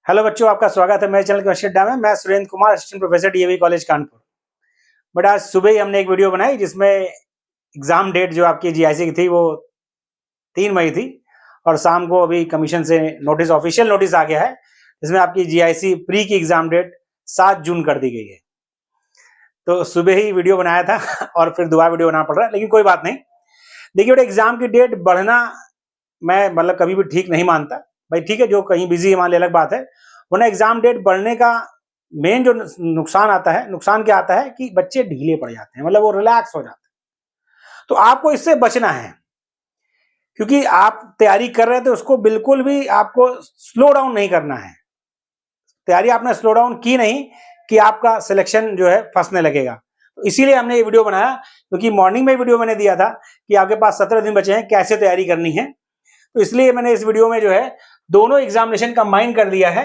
Hello बच्चों, आपका स्वागत है मेरे चैनल केमिस्ट्री अड्डा में। मैं Surendra Kumar, assistant professor DAV college Kanpur. But आज सुबह ही हमने एक वीडियो बनाई जिसमें एग्जाम डेट जो आपकी जीआईसी की थी वो 3 मई थी, और शाम को अभी कमीशन से नोटिस, ऑफिशियल नोटिस आ गया है जिसमें आपकी जीआईसी प्री की एग्जाम डेट 7 जून कर दी गई है। तो सुबह ही वीडियो बनाया था और फिर दोबारा वीडियो बनाना पड़ रहा है, लेकिन कोई बात नहीं। देखिए बेटा, एग्जाम की डेट बढ़ना मैं मतलब कभी भी ठीक नहीं मानता। भाई ठीक है, जो कहीं बिजी है मान ले अलग बात है, वरना एग्जाम डेट बढ़ने का मेन जो नुकसान आता है, नुकसान क्या आता है कि बच्चे ढीले पड़ जाते हैं, मतलब वो रिलैक्स हो जाते हैं। तो आपको इससे बचना है, क्योंकि आप तैयारी कर रहे थे उसको बिल्कुल भी आपको स्लो डाउन नहीं करना है। तैयारी आपने स्लो डाउन की नहीं कि आपका सिलेक्शन जो है फंसने लगेगा। तो इसीलिए हमने ये वीडियो बनाया, क्योंकि मॉर्निंग में वीडियो मैंने दिया था कि आपके पास 17 दिन बचे हैं, कैसे तैयारी करनी है। तो इसलिए मैंने इस वीडियो में जो है दोनों एग्जामिनेशन कंबाइन कर दिया है,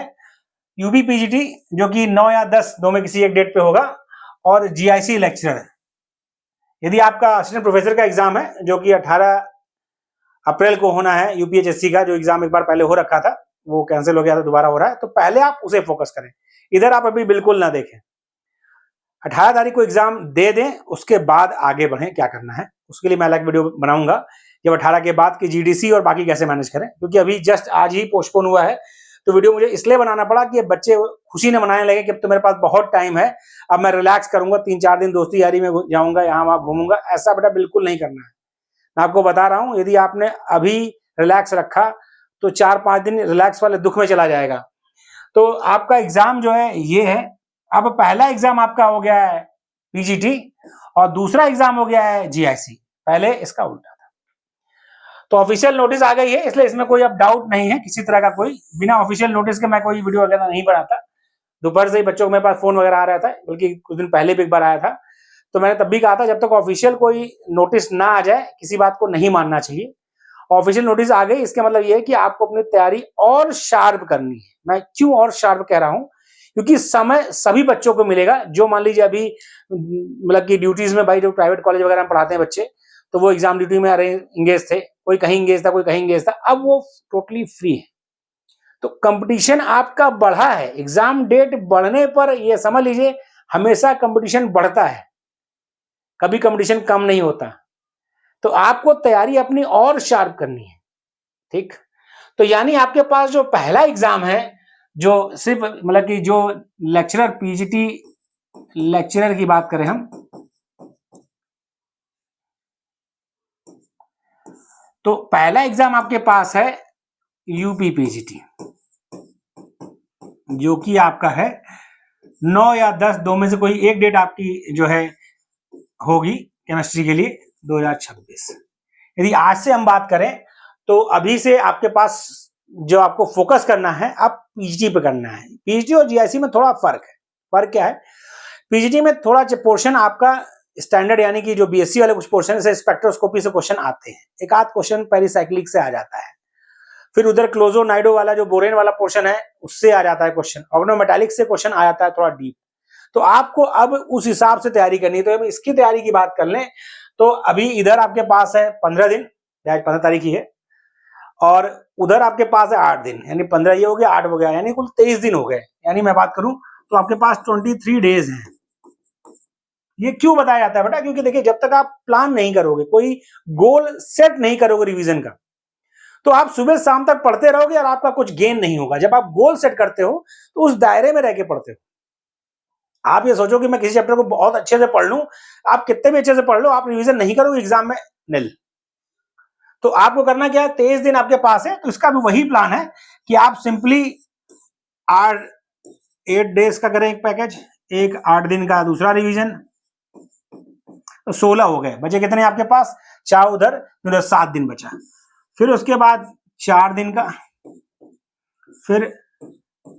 यूपी पीजीटी जो कि 9 या 10 दो में किसी एक डेट पे होगा, और जीआईसी लेक्चरर। यदि आपका असिस्टेंट प्रोफेसर का एग्जाम है जो कि 18 अप्रैल को होना है, यूपीएचएससी का जो एग्जाम एक बार पहले हो रखा था वो कैंसिल हो गया था, दोबारा हो रहा है, तो पहले आप उसे फोकस करें, इधर आप अभी बिल्कुल ना देखें। 18 तारीख को एग्जाम दे दें, उसके बाद आगे बढ़ें, क्या करना है उसके लिए मैं अलग वीडियो बनाऊंगा जब 18 के बाद की जीडीसी और बाकी कैसे मैनेज करें, क्योंकि अभी जस्ट आज ही पोस्टपोन हुआ है। तो वीडियो मुझे इसलिए बनाना पड़ा कि बच्चे खुशी न मनाने लगे कि अब तो मेरे पास बहुत टाइम है, अब मैं रिलैक्स करूंगा, 3-4 दिन दोस्ती यारी में जाऊंगा, यहाँ वहां घूमूंगा। ऐसा बेटा बिल्कुल नहीं करना है। मैं आपको बता रहा हूं, यदि आपने अभी रिलैक्स रखा तो 4-5 दिन रिलैक्स वाले दुख में चला जाएगा। तो आपका एग्जाम जो है ये है, अब पहला एग्जाम आपका हो गया है पीजीटी और दूसरा एग्जाम हो गया है जीआईसी। पहले इसका उल्टा था। तो ऑफिशियल नोटिस आ गई है, इसलिए इसमें कोई अब डाउट नहीं है किसी तरह का। कोई बिना ऑफिशियल नोटिस के मैं कोई वीडियो वगैरह नहीं बनाता। दोपहर से ही बच्चों को मेरे पास फोन वगैरह आ रहा था, बल्कि कुछ दिन पहले भी एक बार आया था। तो मैंने तब भी कहा था जब तक ऑफिशियल कोई नोटिस ना आ जाए किसी बात को नहीं मानना चाहिए। ऑफिशियल नोटिस आ गई, इसका मतलब ये है कि आपको अपनी तैयारी और शार्प करनी है। मैं क्यों और शार्प कह रहा हूं, क्योंकि समय सभी बच्चों को मिलेगा। जो मान लीजिए अभी मतलब की ड्यूटीज में, भाई जो प्राइवेट कॉलेज वगैरह में पढ़ाते हैं बच्चे, तो वो एग्जाम ड्यूटी में इंगेज थे, कोई कहीं इंगेज था, कोई कहीं इंगेज था, अब वो टोटली फ्री है। तो कंपटीशन आपका बढ़ा है। एग्जाम डेट बढ़ने पर यह समझ लीजिए हमेशा कंपटीशन बढ़ता है, कभी कंपटीशन कम नहीं होता। तो आपको तैयारी अपनी और शार्प करनी है, ठीक। तो यानी आपके पास जो पहला एग्जाम है, जो सिर्फ मतलब कि जो लेक्चरर पीजीटी लेक्चरर की बात करें हम, तो पहला एग्जाम आपके पास है यूपी पीजीटी, जो कि आपका है 9 या 10 दो में से कोई एक डेट आपकी जो है होगी केमिस्ट्री के लिए 2026। यदि आज से हम बात करें तो अभी से आपके पास जो आपको फोकस करना है, आप पीजीटी पे करना है। पीजीटी और जीआईसी में थोड़ा फर्क है। फर्क क्या है, पीजीटी में थोड़ा पोर्शन आपका स्टैंडर्ड, यानी कि जो बीएससी वाले कुछ पोर्शन से स्पेक्ट्रोस्कोपी से क्वेश्चन आते हैं, एक आध क्वेश्चन पेरिसाइक्लिक से आ जाता है। फिर उधर क्लोजो नाइडो वाला जो बोरेन वाला पोर्शन है उससे आ जाता है क्वेश्चन, ऑर्गेनोमेटालिक से क्वेश्चन आ जाता है थोड़ा डीप। तो आपको अब उस हिसाब से तैयारी करनी है। तो अब इसकी तैयारी की बात कर लें तो अभी इधर आपके पास है 15 दिन, आज 15 तारीख ही है, और उधर आपके पास है 8 दिन, यानी 15 ये हो गया, 8 हो गया, यानी कुल 23 दिन हो गए। यानी मैं बात करूं तो आपके पास 23 डेज हैं। ये क्यों बताया जाता है बेटा, क्योंकि देखिए जब तक आप प्लान नहीं करोगे, कोई गोल सेट नहीं करोगे रिवीजन का, तो आप सुबह शाम तक पढ़ते रहोगे और आपका कुछ गेन नहीं होगा। जब आप गोल सेट करते हो तो उस दायरे में रह के पढ़ते हो। आप ये सोचो कि मैं किसी चैप्टर को बहुत अच्छे से पढ़ लूं, आप कितने भी अच्छे से पढ़ लो, आप रिवीजन नहीं करोगे एग्जाम में निल। तो आपको करना क्या है, 23 दिन आपके पास है, तो इसका भी वही प्लान है कि आप सिंपली 8 डेज का करें एक पैकेज, एक 8 दिन का दूसरा रिवीजन, तो 16 हो गए। बचे कितने आपके पास, 4 उधर, 7 दिन बचा। फिर उसके बाद 4 दिन का, फिर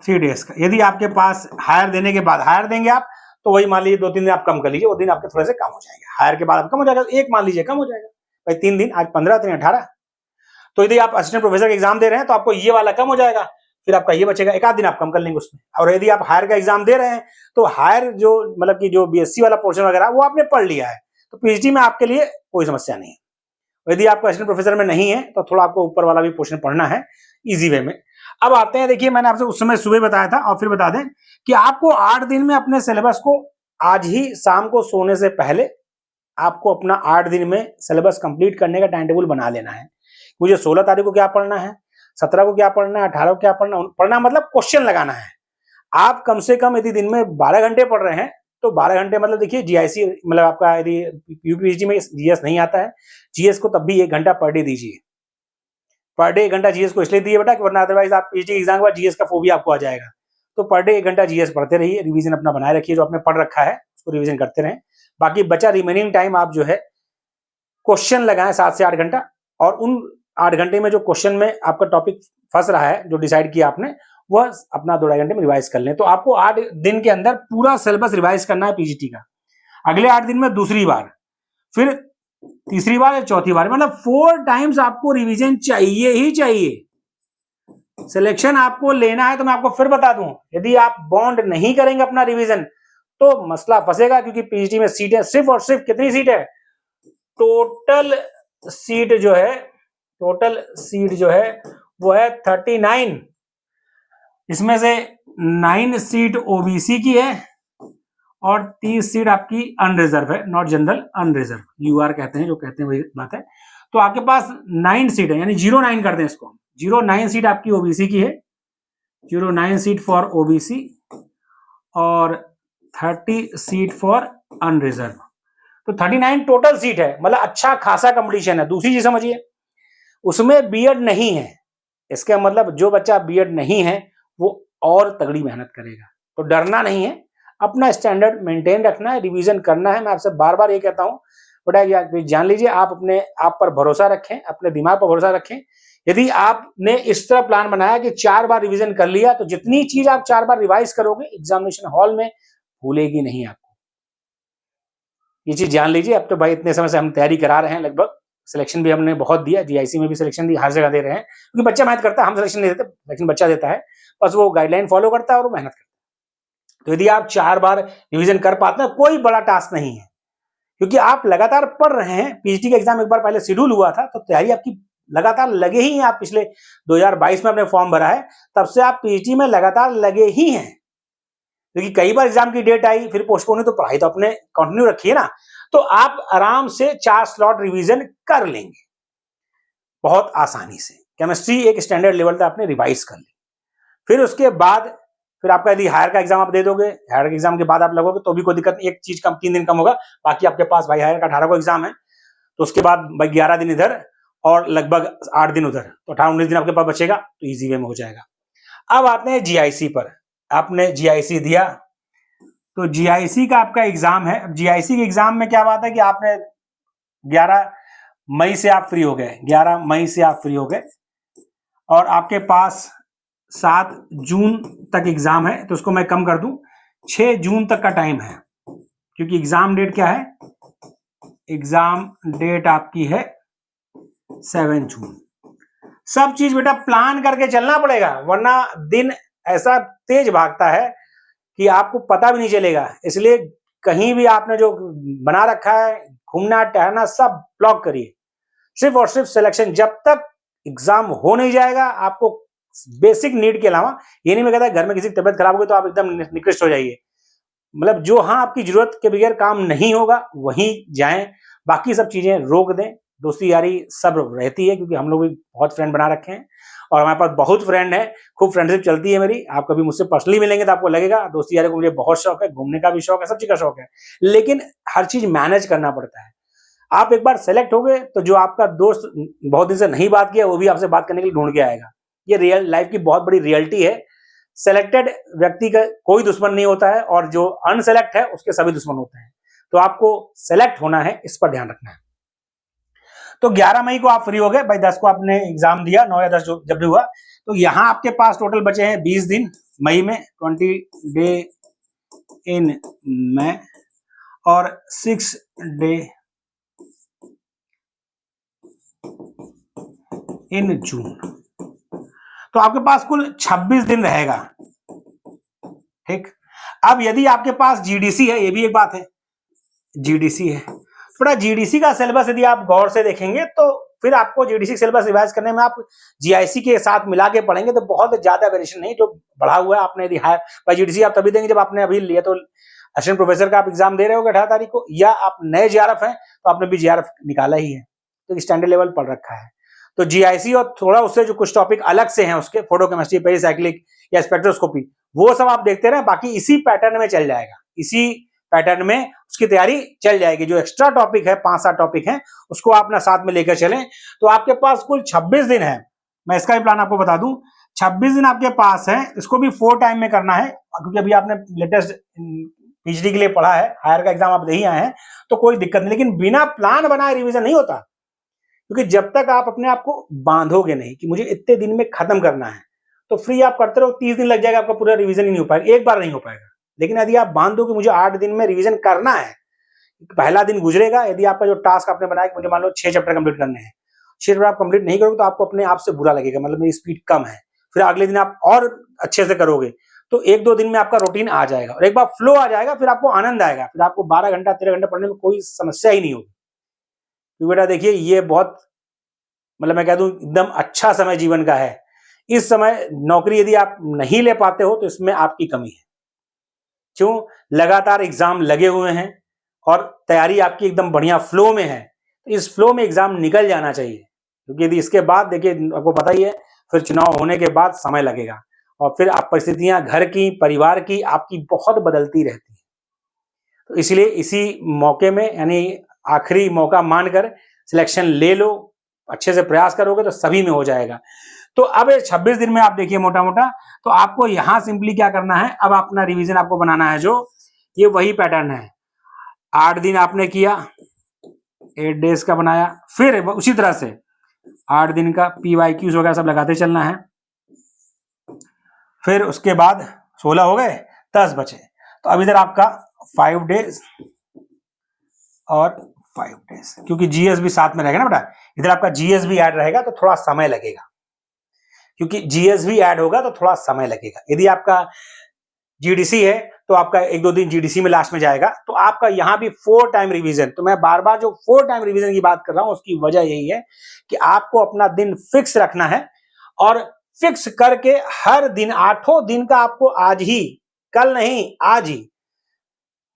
3 डेज का। यदि आपके पास हायर देने के बाद, हायर देंगे आप तो वही मान लीजिए 2-3 दिन आप कम कर लीजिए, वो दिन आपके थोड़े से कम हो जाएंगे। हायर के बाद आप कम हो जाएगा, एक मान लीजिए कम हो जाएगा भाई, 3 दिन, आज 15 3 18। तो यदि आप असिस्टेंट प्रोफेसर का एग्जाम दे रहे हैं तो आपको ये वाला कम हो जाएगा, फिर आपका ये बचेगा, एक आध दिन आप कम कर लेंगे उसमें। और यदि आप हायर का एग्जाम दे रहे हैं तो हायर जो मतलब कि जो बीएससी वाला पोर्शन वगैरह वो आपने पढ़ लिया है, तो पीएचडी में आपके लिए कोई समस्या नहीं है। यदि आपका असिस्टेंट प्रोफेसर में नहीं है तो थोड़ा आपको ऊपर वाला भी पोर्शन पढ़ना है इजी वे में। अब आते हैं, देखिए मैंने आपसे उस समय सुबह बताया था और फिर बता दें कि आपको 8 दिन में अपने सिलेबस को आज ही शाम को सोने से पहले आपको अपना 8 दिन में सिलेबस कंप्लीट करने का टाइम टेबल बना लेना है। मुझे 16 तारीख को क्या पढ़ना है, 17 को क्या पढ़ना है, 18 को क्या पढ़ना मतलब क्वेश्चन लगाना है। आप कम से कम यदि दिन में 12 घंटे पढ़ रहे हैं तो 12 घंटे मतलब देखिए जीआईसी मतलब आपका यदि यूपीएससी में जीएस नहीं आता है, जीएस को तब भी 1 घंटा पर डे दीजिए। पर डे 1 घंटा जीएस को इसलिए दिए बेटा कि वरना अदरवाइज आप पीएचडी एग्जाम के बाद जीएस का फोबिया आपको आ जाएगा। तो पर डे 1 घंटा जीएस पढ़ते रहिए, रिवीजन अपना बनाए रखिए, जो आपने पढ़ रखा है उसको रिवीजन करते रहें। बाकी बचा रिमेनिंग टाइम आप जो है क्वेश्चन लगाएं 7 से 8 घंटा, और उन 8 घंटे में जो क्वेश्चन में आपका टॉपिक फंस रहा है, जो डिसाइड किया आपने, वह अपना 2-2.5 घंटे में रिवाइज कर लें। तो आपको 8 दिन के अंदर पूरा सिलेबस रिवाइज करना है पीजीटी का। अगले 8 दिन में दूसरी बार, फिर तीसरी बार या चौथी बार, मतलब 4 टाइम्स आपको रिवीजन चाहिए ही चाहिए। सिलेक्शन आपको लेना है तो मैं आपको फिर बता दूं, यदि आप बॉन्ड नहीं करेंगे अपना रिवीजन तो मसला फंसेगा, क्योंकि पीजीटी में सीटें सिर्फ और सिर्फ कितनी सीट है, टोटल सीट जो है वो है 39। इसमें से 9 सीट ओबीसी की है और 30 सीट आपकी अनरिजर्व है, नॉट जनरल, अनरिजर्व, यूआर कहते हैं, जो कहते हैं वही बात है। तो आपके पास 9 सीट है, यानी 09 करते हैं इसको, 09 सीट आपकी ओबीसी की है, 09 सीट फॉर ओबीसी और 30 सीट फॉर अनरिजर्व। तो 39 टोटल सीट है, मतलब अच्छा खासा कंपटीशन है। दूसरी चीज समझिए, उसमें बीएड नहीं है, इसका मतलब जो बच्चा बीएड नहीं है वो और तगड़ी मेहनत करेगा। तो डरना नहीं है, अपना स्टैंडर्ड मेंटेन रखना है, रिवीजन करना है। मैं आपसे बार बार ये कहता हूं, बेटा जान लीजिए, आप अपने आप पर भरोसा रखें, अपने दिमाग पर भरोसा रखें। यदि आपने इस तरह प्लान बनाया कि 4 बार रिवीजन कर लिया, तो जितनी चीज आप 4 बार रिवाइज करोगे एग्जामिनेशन हॉल में भूलेगी नहीं आपको। ये चीज जान लीजिए। अब तो भाई इतने समय से हम तैयारी करा रहे हैं, लगभग सिलेक्शन भी हमने बहुत दिया, जीआईसी में भी सिलेक्शन दी, हर जगह दे रहे हैं, क्योंकि बच्चा मेहनत करता है, हम सिलेक्शन नहीं देते, सिलेक्शन बच्चा देता है, बस वो गाइडलाइन फॉलो करता है और वो मेहनत करता है। तो यदि आप 4 बार रिवीजन कर पाते हैं, कोई बड़ा टास्क नहीं है, क्योंकि आप लगातार पढ़ रहे हैं। पीजीटी का एग्जाम एक बार पहले शेड्यूल हुआ था, तो तैयारी आपकी लगातार लगे ही हैं। आप पिछले 2022 में अपने फॉर्म भरा है, तब से आप पीजीटी में लगातार लगे ही हैं, क्योंकि कई बार एग्जाम की डेट आई फिर पोस्टपोन हुई, तो पढ़ाई तो अपने कंटिन्यू रखिए ना। तो आप आराम से 4 स्लॉट रिवीजन कर लेंगे बहुत आसानी से। केमिस्ट्री एक स्टैंडर्ड लेवल तक आपने रिवाइज कर ली, फिर उसके बाद फिर आपका यदि हायर का एग्जाम आप दे दोगे, हायर के एग्जाम के बाद आप लगोगे तो भी कोई दिक्कत नहीं, एक चीज कम 3 दिन कम होगा। बाकी आपके पास भाई हायर का 18 को एग्जाम है, तो उसके बाद भाई 11 दिन इधर और लगभग 8 दिन उधर, तो 18-19 दिन आपके पास बचेगा, तो इजी वे में हो जाएगा। अब आते हैं जीआईसी पर। आपने जीआईसी दिया, तो जीआईसी का आपका एग्जाम है। अब जीआईसी के एग्जाम में क्या बात है कि आपने 11 मई से आप फ्री हो गए, 11 मई से आप फ्री हो गए, और आपके पास 7 जून तक एग्जाम है, तो उसको मैं कम कर दूं, 6 जून तक का टाइम है, क्योंकि एग्जाम डेट क्या है, एग्जाम डेट आपकी है 7 जून। सब चीज बेटा प्लान करके चलना पड़ेगा, वरना दिन ऐसा तेज भागता है कि आपको पता भी नहीं चलेगा। इसलिए कहीं भी आपने जो बना रखा है, घूमना टहलना सब ब्लॉक करिए, सिर्फ और सिर्फ सिलेक्शन। जब तक एग्जाम हो नहीं जाएगा, आपको बेसिक नीड के अलावा, ये नहीं मैं कहता घर में किसी की तबियत खराब होगी तो आप एकदम निकृष्ट हो जाइए, मतलब जो हाँ आपकी जरूरत के बगैर काम नहीं होगा वहीं जाएं, बाकी सब चीजें रोक दें। दोस्ती यारी सब रहती है, क्योंकि हम लोग भी बहुत फ्रेंड बना रखे हैं और हमारे पास बहुत फ्रेंड है, खूब फ्रेंडशिप चलती है मेरी। आप कभी मुझसे पर्सनली मिलेंगे तो आपको लगेगा दोस्ती यारी को मुझे बहुत शौक है, घूमने का भी शौक है, सब चीज का शौक है, लेकिन हर चीज मैनेज करना पड़ता है। आप एक बार सेलेक्ट हो गए तो जो आपका दोस्त बहुत दिन से नहीं बात किया वो भी आपसे बात करने के लिए ढूंढ के आएगा। ये रियल लाइफ की बहुत बड़ी रियलिटी है। सेलेक्टेड व्यक्ति का कोई दुश्मन नहीं होता है, और जो अनसेलेक्ट है उसके सभी दुश्मन होते हैं। तो आपको सेलेक्ट होना है, इस पर ध्यान रखना है। तो 11 मई को आप फ्री हो गए भाई, 10 को आपने एग्जाम दिया, 9 या 10 जब भी हुआ, तो यहां आपके पास टोटल बचे हैं 20 दिन मई में, 20 डे इन मई और 6 डे इन जून। तो आपके पास कुल 26 दिन रहेगा, ठीक। अब यदि आपके पास जीडीसी है, ये भी एक बात है, जीडीसी है, थोड़ा जीडीसी का सिलेबस यदि आप गौर से देखेंगे तो फिर आपको जीडीसी सिलेबस रिवाइज करने में आप जीआईसी के साथ मिला के पढ़ेंगे तो बहुत ज्यादा वेरिएशन नहीं जो बढ़ा हुआ है आपने, यदि हाई जीडीसी आप तभी देंगे जब आपने अभी लिया तो असिस्टेंट प्रोफेसर का आप एग्जाम दे रहे होगे 18 तारीख को, या आप नए जीआरएफ हैं तो आपने भी जीआरएफ निकाला ही है, तो स्टैंडर्ड लेवल पढ़ रखा है। तो जीआईसी और थोड़ा उससे जो कुछ टॉपिक अलग से हैं उसके, फोटोकेमिस्ट्री, पेरिसाइक्लिक या स्पेक्ट्रोस्कोपी, वो सब आप देखते रहे, बाकी इसी पैटर्न में चल जाएगा, इसी पैटर्न में उसकी तैयारी चल जाएगी। जो एक्स्ट्रा टॉपिक है 5-7 टॉपिक हैं उसको आप अपना साथ में लेकर चलें। तो आपके पास कुल 26 दिन है, मैं इसका भी प्लान आपको बता दूं, 26 दिन आपके पास है, इसको भी 4 टाइम में करना है, क्योंकि अभी आपने लेटेस्ट पीएचडी के लिए पढ़ा है, हायर का एग्जाम आप दे ही आए हैं तो कोई दिक्कत नहीं, लेकिन बिना प्लान बनाए रिवीजन नहीं होता, क्योंकि जब तक आप अपने आप को बांधोगे नहीं कि मुझे इतने दिन में खत्म करना है, तो फ्री आप करते रहो, 30 दिन लग जाएगा, आपका पूरा रिवीजन ही नहीं हो पाएगा, एक बार नहीं हो पाएगा। लेकिन यदि आप बांध दो कि मुझे 8 दिन में रिवीजन करना है, पहला दिन गुजरेगा, यदि आपका जो टास्क आपने बनाया कि मुझे मान लो 6 चैप्टर कंप्लीट करने हैं, 6 चैप्टर आप कंप्लीट नहीं करोगे तो आपको अपने आप से बुरा लगेगा, मतलब मेरी स्पीड कम है, फिर अगले दिन आप और अच्छे से करोगे तो 1-2 दिन में आपका रूटीन आ जाएगा और एक बार फ्लो आ जाएगा, फिर आपको आनंद आएगा, फिर आपको 12 घंटा 13 घंटा पढ़ने में कोई समस्या ही नहीं होगी। तो बेटा देखिए ये बहुत, मतलब मैं कह दूं एकदम अच्छा समय जीवन का है। इस समय नौकरी यदि आप नहीं ले पाते हो तो इसमें आपकी कमी है। क्यों? लगातार एग्जाम लगे हुए हैं और तैयारी आपकी एकदम बढ़िया फ्लो में है, तो इस फ्लो में एग्जाम निकल जाना चाहिए, क्योंकि यदि इसके बाद देखिए आपको पता ही है फिर चुनाव होने के बाद समय लगेगा और फिर आप परिस्थितियां घर की, परिवार की आपकी बहुत बदलती रहती है। तो इसलिए इसी मौके में, यानी आखिरी मौका मानकर सिलेक्शन ले लो, अच्छे से प्रयास करोगे तो सभी में हो जाएगा। तो अब 26 दिन में आप देखिए मोटा मोटा, तो आपको यहां सिंपली क्या करना है, अब अपना रिवीजन आपको बनाना है, जो ये वही पैटर्न है, 8 दिन आपने किया, 8 डेज का बनाया, फिर उसी तरह से 8 दिन का PYQs वगैरह सब लगाते चलना है, फिर उसके बाद 16 हो गए, 10 बचे, तो अब इधर आपका 5 डेज और 5 डेज, क्योंकि जीएस भी साथ में रहेगा ना बेटा, इधर आपका जीएस भी ऐड रहेगा तो थोड़ा समय लगेगा, क्योंकि जीएस भी ऐड होगा तो थोड़ा समय लगेगा। यदि आपका जीडीसी है तो आपका 1-2 दिन जीडीसी में लास्ट में जाएगा, तो आपका यहां भी 4 टाइम रिवीजन। तो मैं बार बार जो 4 टाइम रिवीजन की बात कर रहा हूं उसकी वजह यही है कि आपको अपना दिन फिक्स रखना है और फिक्स करके हर दिन 8 दिन का आपको आज ही, कल नहीं आज ही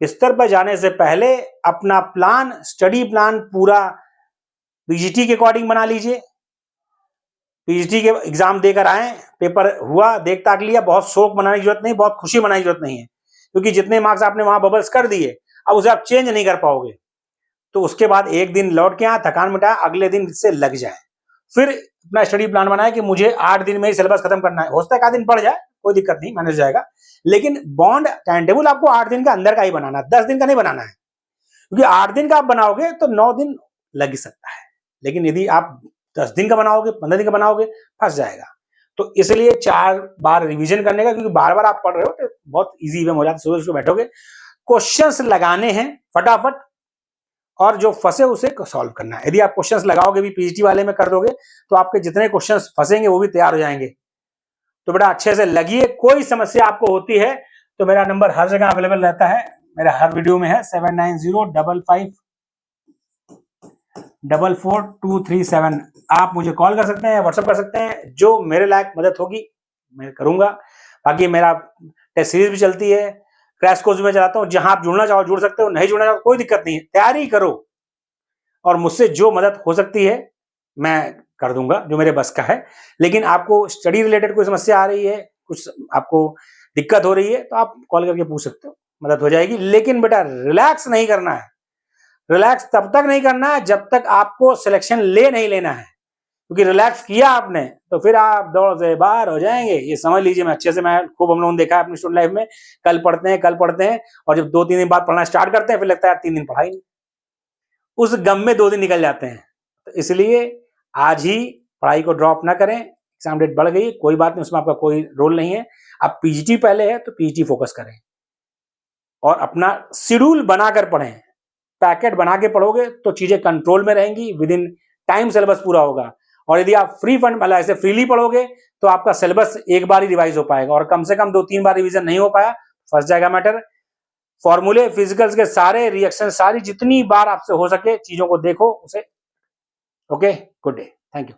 बिस्तर पर जाने से पहले अपना प्लान, स्टडी प्लान पूरा पीजीटी के अकॉर्डिंग बना लीजिए। पीजीटी के एग्जाम देकर आए, पेपर हुआ, देख ताक लिया, बहुत शौक मनाने की जरूरत नहीं, बहुत खुशी मनाने की जरूरत नहीं है, क्योंकि जितने मार्क्स आपने वहां बबल्स कर दिए अब उसे आप चेंज नहीं कर पाओगे। तो उसके बाद एक दिन लौट के आए, थकान मिटाए, अगले दिन इससे लग जाए, फिर अपना स्टडी प्लान बनाए कि मुझे 8 दिन में ही सिलेबस खत्म करना है। हो सकता है 1 दिन पड़ जाए, कोई दिक्कत नहीं, मैनेज हो जाएगा, लेकिन बॉन्ड टाइम टेबल आपको 8 दिन का अंदर का ही बनाना है, 10 दिन का नहीं बनाना है, क्योंकि 8 दिन का आप बनाओगे तो 9 दिन लग सकता है, लेकिन यदि आप 10 दिन का बनाओगे, 15 दिन का बनाओगे, फंस जाएगा। तो इसलिए 4 बार रिवीजन करने का, क्योंकि बार बार आप पढ़ रहे हो तो बहुत इजी वे हो जाता है, सुबह सुबह बैठोगे, क्वेश्चंस लगाने हैं फटाफट और जो फंसे उसे सॉल्व करना है। यदि आप क्वेश्चंस लगाओगे भी पीजीटी वाले में कर दोगे तो आपके जितने क्वेश्चंस फंसेंगे वो भी तैयार हो जाएंगे। तो बेटा अच्छे से लगिए, कोई समस्या आपको होती है तो मेरा नंबर हर जगह अवेलेबल रहता है, मेरा हर वीडियो में है 7905544237। आप मुझे कॉल कर सकते हैं, व्हाट्सएप कर सकते हैं, जो मेरे लायक मदद होगी मैं करूंगा। बाकी मेरा टेस्ट सीरीज भी चलती है, क्रैश कोर्स में चलाता हूं, जहां आप जुड़ना चाहो जुड़ सकते हो, नहीं जुड़ना चाहो कोई दिक्कत नहीं है, तैयारी करो और मुझसे जो मदद हो सकती है मैं कर दूंगा, जो मेरे बस का है। लेकिन आपको स्टडी रिलेटेड कोई समस्या आ रही है, कुछ आपको दिक्कत हो रही है, तो आप कॉल करके पूछ सकते हो, मदद हो जाएगी। लेकिन बेटा रिलैक्स नहीं करना है, रिलैक्स तब तक नहीं करना है जब तक आपको सिलेक्शन ले नहीं लेना है, क्योंकि रिलैक्स किया आपने तो फिर आप दौड़ से बाहर हो जाएंगे, ये समझ लीजिए। मैं अच्छे से, मैं खूब हम लोगों ने देखा है अपनी स्टूडेंट लाइफ में, कल पढ़ते हैं और जब 2-3 दिन बाद पढ़ना स्टार्ट करते हैं फिर लगता है 3 दिन पढ़ाई नहीं, उस गम में 2 दिन निकल जाते हैं। तो इसलिए आज ही पढ़ाई को ड्रॉप ना करें, एग्जाम डेट बढ़ गई कोई बात नहीं, उसमें आपका कोई रोल नहीं है। आप पीजीटी पहले है तो पीजीटी फोकस करें और अपना शेड्यूल बनाकर पढ़ें, पैकेट बना के पढ़ोगे तो चीजें कंट्रोल में रहेंगी, विद इन टाइम सिलेबस पूरा होगा। और यदि आप फ्री फंड मतलब ऐसे फ्रीली पढ़ोगे तो आपका सिलेबस एक बार ही रिवाइज हो पाएगा, और कम से कम 2-3 बार रिवीजन नहीं हो पाया फंस जाएगा मैटर। फॉर्मूले, फिजिकल्स के सारे रिएक्शन, सारी जितनी बार आपसे हो सके चीजों को देखो, उसे okay, good day, thank you.